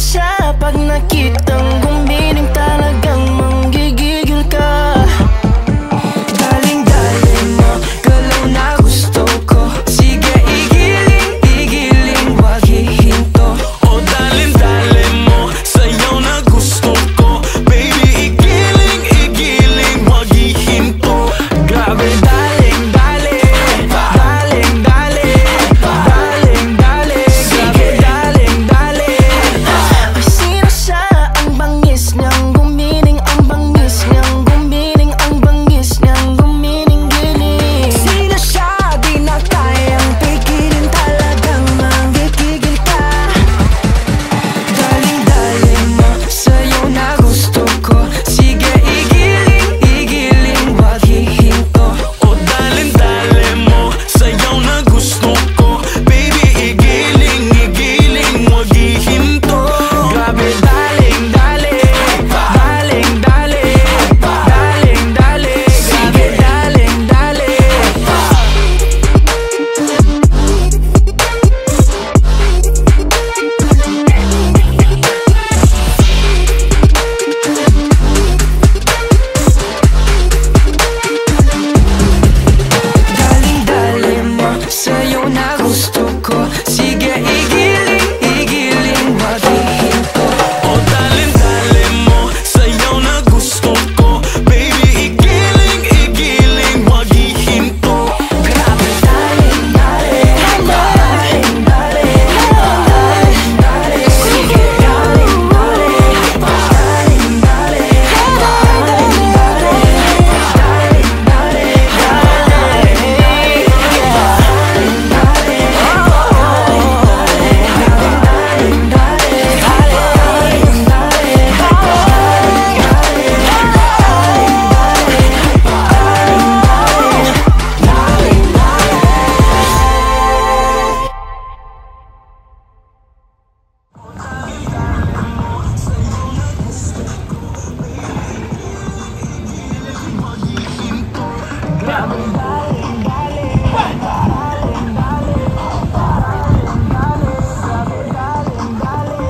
siya pag nakitang gumiling, talagang manggigigil ka. Daling-daling mo, galaw na gusto ko. Sige, igiling-igiling, wag hihinto. O daling-daling mo, sayaw na gusto ko. Baby, igiling-igiling, wag hihinto. Grabe, daling-daling, daling-daling, daling-daling, grabe, daling-daling. Ay, sino siya? Ang bangis niyang gumiling, ang bangis niyang gumiling, ang bangis niyang gumiling-giling. Sino siya? Di na kayang pigilin, talagang manggigigil ka. Daling-daling mo, sa'yo na gusto ko. Sige, igiling-igiling, wag hihinto. O daling-daling mo, sayaw na gusto ko. Baby, igiling-igiling, wag hihinto. Grabe, daling-daling, daling-daling, daling-daling, grabe, daling-daling. Daling-daling mo, sa'yo na gusto ko. Sige, igiling-igiling, wag hihinto. O daling-daling mo, sayaw na gusto ko. Baby, igiling-igiling, wag hihinto. Grabe, daling-daling, daling-daling, daling-daling. Sige, daling-daling, daling-daling, daling-daling, Grabe,